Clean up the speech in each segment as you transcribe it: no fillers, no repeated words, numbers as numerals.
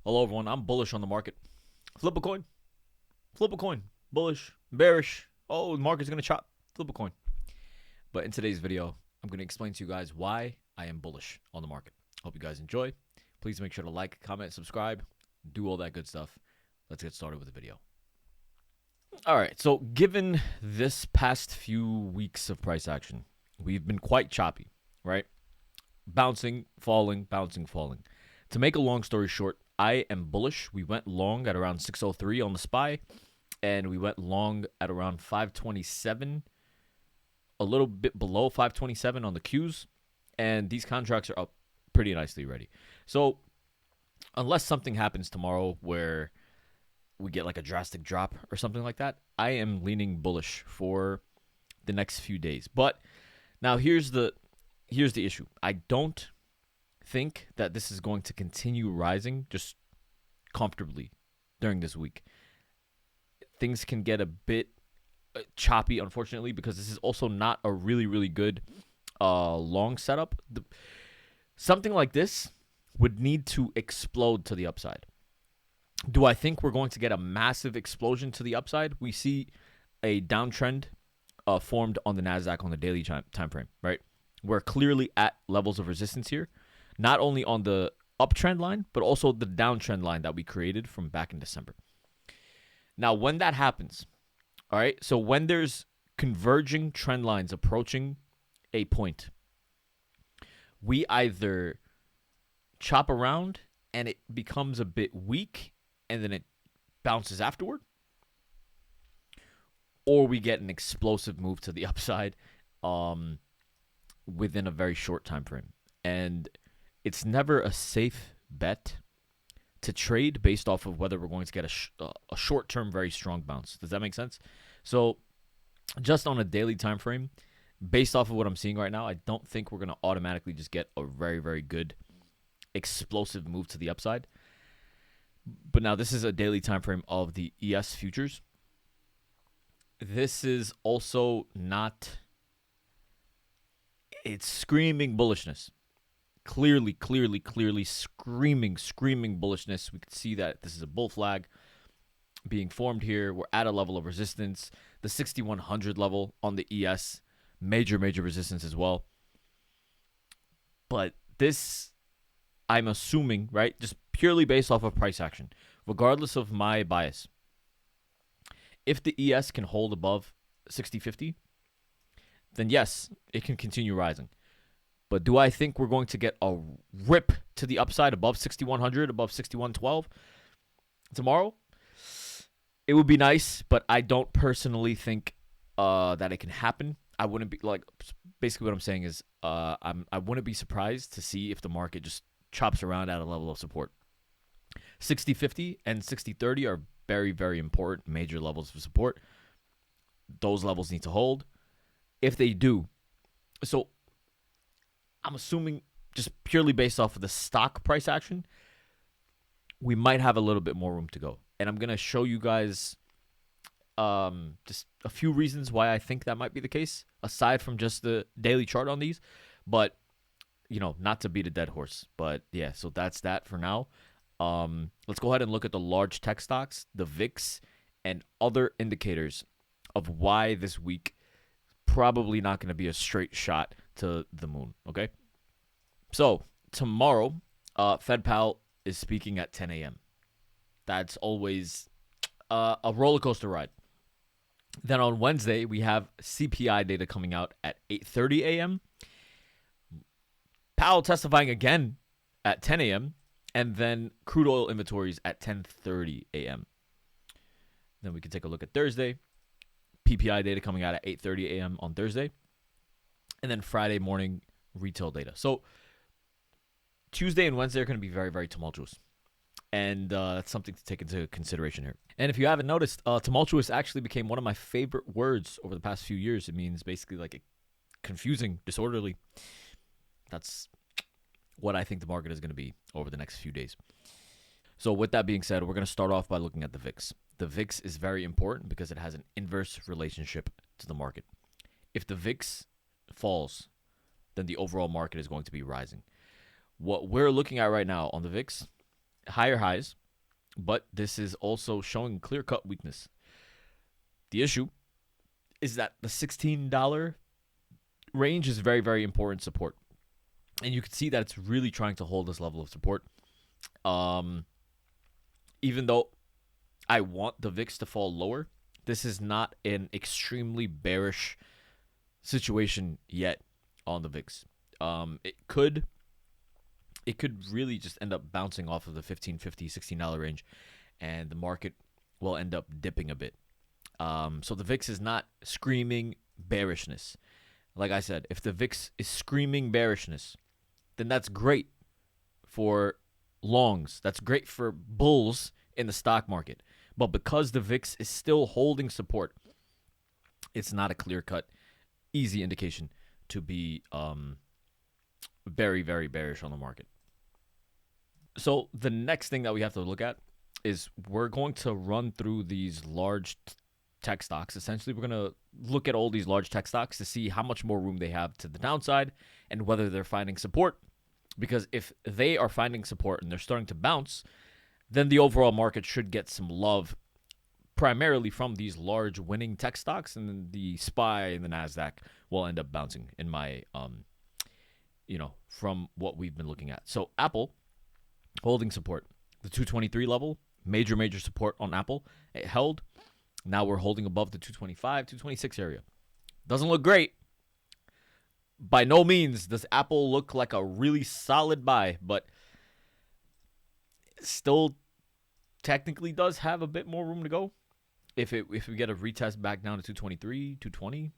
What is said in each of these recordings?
Hello, everyone. I'm bullish on the market. Flip a coin. Flip a coin. Bullish, bearish. Oh, the market's going to chop. Flip a coin. But in today's video, I'm going to explain to you guys why I am bullish on the market. Hope you guys enjoy. Please make sure to like, comment, subscribe, do all that good stuff. Let's get started with the video. All right. So given this past few weeks of price action, we've been quite choppy, right? Bouncing, falling, bouncing, falling. To make a long story short, I am bullish. We went long at around 603 on the SPY, and we went long at around 527, a little bit below 527 on the Qs, and these contracts are up pretty nicely already. So unless something happens tomorrow where we get like a drastic drop or something like that, I am leaning bullish for the next few days. But now here's the issue. I don't think that this is going to continue rising just comfortably during this week. Things can get a bit choppy, unfortunately, because this is also not a really good long setup. Something like this would need to explode to the upside. Do I think we're going to get a massive explosion to the upside? We see a downtrend formed on the NASDAQ on the daily time frame, right? We're clearly at levels of resistance here, not only on the uptrend line, but also the downtrend line that we created from back in December. Now, when that happens, all right, so when there's converging trend lines approaching a point, we either chop around and it becomes a bit weak and then it bounces afterward, or we get an explosive move to the upside within a very short time frame. And it's never a safe bet to trade based off of whether we're going to get a short-term, very strong bounce. Does that make sense? So just on a daily time frame, based off of what I'm seeing right now, I don't think we're going to automatically just get a very good explosive move to the upside. But now this is a daily time frame of the ES futures. This is also not... It's screaming bullishness. Clearly screaming bullishness. We can see that this is a bull flag being formed here. We're at a level of resistance. The 6100 level on the ES, major resistance as well. But this, I'm assuming, right, just purely based off of price action, regardless of my bias, if the ES can hold above 6050, then yes, it can continue rising. But do I think we're going to get a rip to the upside above 6100, above 6112 tomorrow? It would be nice, but I don't personally think that it can happen. I wouldn't be like, basically what I'm saying is I wouldn't be surprised to see if the market just chops around at a level of support. 6050 and 6030 are very important major levels of support. Those levels need to hold. If they do, so I'm assuming just purely based off of the stock price action, we might have a little bit more room to go. And I'm going to show you guys just a few reasons why I think that might be the case, aside from just the daily chart on these. But, you know, not to beat a dead horse. But, yeah, so that's that for now. Let's go ahead and look at the large tech stocks, the VIX, and other indicators of why this week probably not going to be a straight shot to the moon, okay? So, tomorrow, Fed Powell is speaking at 10 a.m. That's always a roller coaster ride. Then on Wednesday, we have CPI data coming out at 8:30 a.m. Powell testifying again at 10 a.m. And then crude oil inventories at 10:30 a.m. Then we can take a look at Thursday. PPI data coming out at 8:30 a.m. on Thursday. And then Friday morning retail data. So Tuesday and Wednesday are going to be very tumultuous. And that's something to take into consideration here. And if you haven't noticed, tumultuous actually became one of my favorite words over the past few years. It means basically like confusing, disorderly. That's what I think the market is going to be over the next few days. So with that being said, we're going to start off by looking at the VIX. The VIX is very important because it has an inverse relationship to the market. If the VIX falls, then the overall market is going to be rising. What we're looking at right now on the VIX higher highs, but this is also showing clear-cut weakness. The issue is that the $16 range is very, very important support. And you can see that it's really trying to hold this level of support. Even though I want the VIX to fall lower, this is not an extremely bearish situation yet on the VIX. It could really just end up bouncing off of the $15.50, $16 range, and the market will end up dipping a bit. So the VIX is not screaming bearishness. Like I said, if the VIX is screaming bearishness, then that's great for longs. That's great for bulls in the stock market. But because the VIX is still holding support, it's not a clear-cut, easy indication to be very, very bearish on the market. So the next thing that we have to look at is we're going to run through these large tech stocks. Essentially, we're going to look at all these large tech stocks to see how much more room they have to the downside and whether they're finding support. Because if they are finding support and they're starting to bounce, then the overall market should get some love, primarily from these large winning tech stocks, and then the SPY and the NASDAQ will end up bouncing in my, from what we've been looking at. So Apple holding support, the 223 level, major support on Apple. It held. Now we're holding above the 225, 226 area. Doesn't look great. By no means does Apple look like a really solid buy, but still technically does have a bit more room to go if we get a retest back down to 223, 220.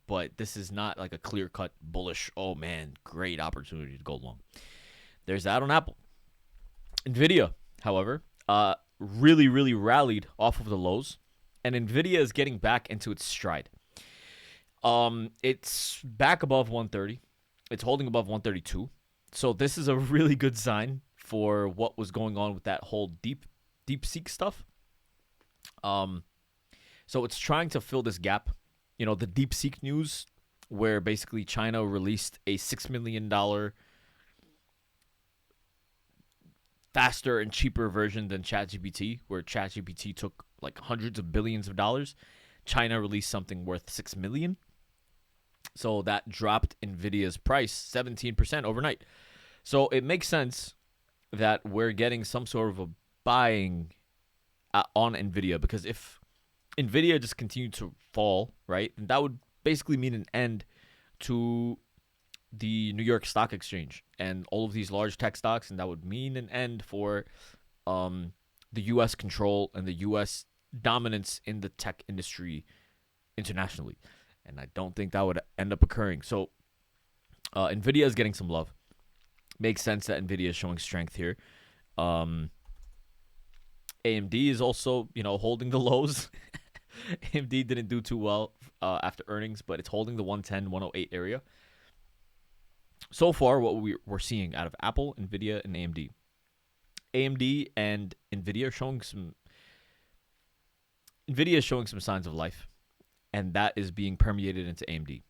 But this is not like a clear-cut bullish, oh man, great opportunity to go long. There's that on Apple. NVIDIA, however, really rallied off of the lows, and NVIDIA is getting back into its stride. It's back above 130. It's holding above 132. So this is a really good sign for what was going on with that whole deep seek stuff. So it's trying to fill this gap. You know, the deep seek news, where basically China released a $6 million faster and cheaper version than ChatGPT, where ChatGPT took like hundreds of billions of dollars. China released something worth $6 million. So that dropped NVIDIA's price 17% overnight. So it makes sense that we're getting some sort of a buying on NVIDIA, because if NVIDIA just continued to fall, right, then that would basically mean an end to the New York Stock Exchange and all of these large tech stocks, and that would mean an end for the U.S. control and the U.S. dominance in the tech industry internationally. And I don't think that would end up occurring. So NVIDIA is getting some love. Makes sense that NVIDIA is showing strength here. AMD is also, holding the lows. AMD didn't do too well after earnings, but it's holding the 110, 108 area. So far, what we're seeing out of Apple, NVIDIA, and AMD. AMD and NVIDIA are showing some... NVIDIA is showing some signs of life, and that is being permeated into AMD.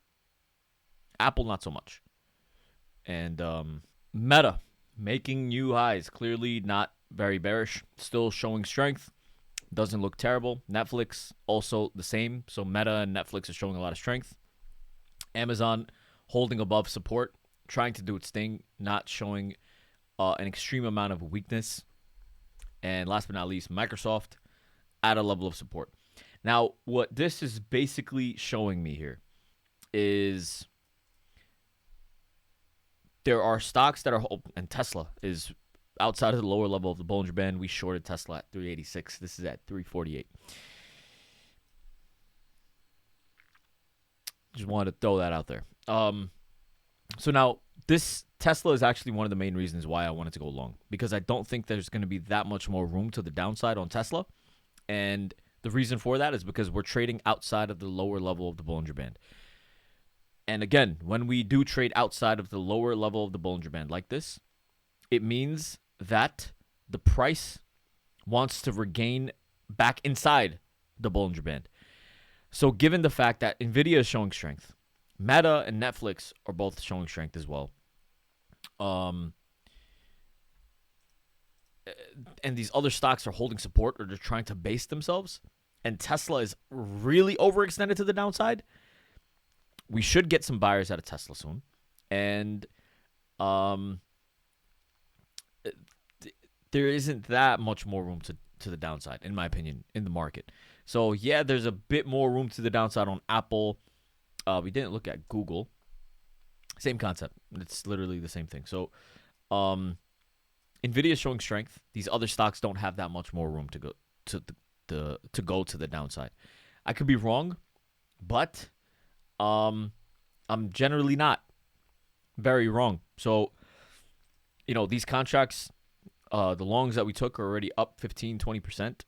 Apple, not so much. And Meta, making new highs. Clearly not very bearish. Still showing strength. Doesn't look terrible. Netflix, also the same. So Meta and Netflix are showing a lot of strength. Amazon, holding above support. Trying to do its thing. Not showing an extreme amount of weakness. And last but not least, Microsoft, at a level of support. Now, what this is basically showing me here is there are stocks that are, and Tesla is outside of the lower level of the Bollinger Band. We shorted Tesla at 386. This is at 348. Just wanted to throw that out there. So now, this Tesla is actually one of the main reasons why I wanted to go long, because I don't think there's going to be that much more room to the downside on Tesla. And the reason for that is because we're trading outside of the lower level of the Bollinger Band. And again, when we do trade outside of the lower level of the Bollinger Band like this, it means that the price wants to regain back inside the Bollinger Band. So given the fact that NVIDIA is showing strength, Meta and Netflix are both showing strength as well. and these other stocks are holding support or they're trying to base themselves, and Tesla is really overextended to the downside, we should get some buyers out of Tesla soon. And there isn't that much more room to the downside, in my opinion, in the market. So, yeah, there's a bit more room to the downside on Apple. We didn't look at Google. Same concept. It's literally the same thing. So, NVIDIA is showing strength. These other stocks don't have that much more room to go to the downside. I could be wrong, but I'm generally not very wrong. So, these contracts, the longs that we took are already up 15-20%.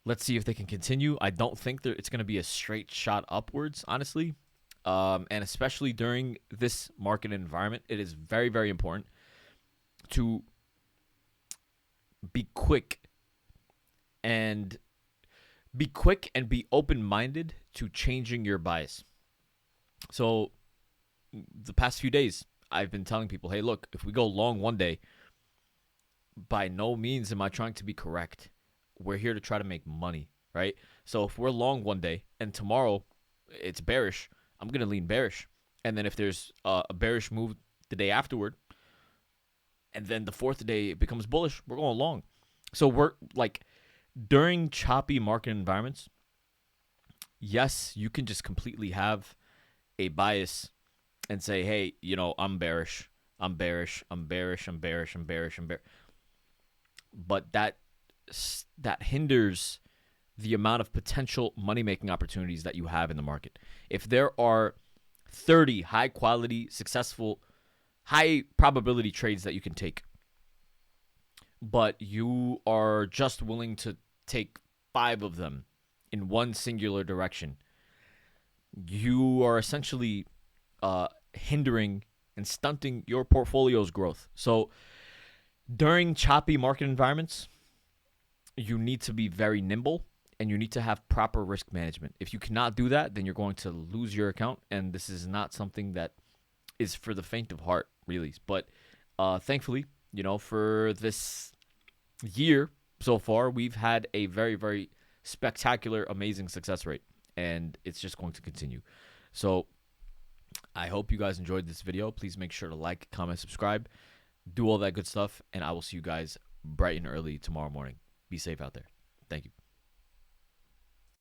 Let's see if they can continue. I don't think it's going to be a straight shot upwards, honestly. And especially during this market environment, it is very, very important to be quick and be open-minded to changing your bias. So the past few days, I've been telling people, hey, look, if we go long one day, by no means am I trying to be correct. We're here to try to make money, right? So if we're long one day and tomorrow it's bearish, I'm going to lean bearish. And then if there's a bearish move the day afterward, and then the fourth day it becomes bullish, we're going long. So we're like, during choppy market environments, yes, you can just completely have a bias and say, hey, I'm bearish. I'm bearish. I'm bearish. I'm bearish. I'm bearish. I'm bearish. But that hinders the amount of potential money-making opportunities that you have in the market. If there are 30 high-quality, successful, high-probability trades that you can take, but you are just willing to take 5 of them in one singular direction, you are essentially hindering and stunting your portfolio's growth. So during choppy market environments, you need to be very nimble and you need to have proper risk management. If you cannot do that, then you're going to lose your account, and this is not something that is for the faint of heart, really. But thankfully, for this year so far, we've had a very, very spectacular, amazing success rate, and it's just going to continue. So I hope you guys enjoyed this video. Please make sure to like, comment, subscribe, do all that good stuff, and I will see you guys bright and early tomorrow morning. Be safe out there. Thank you.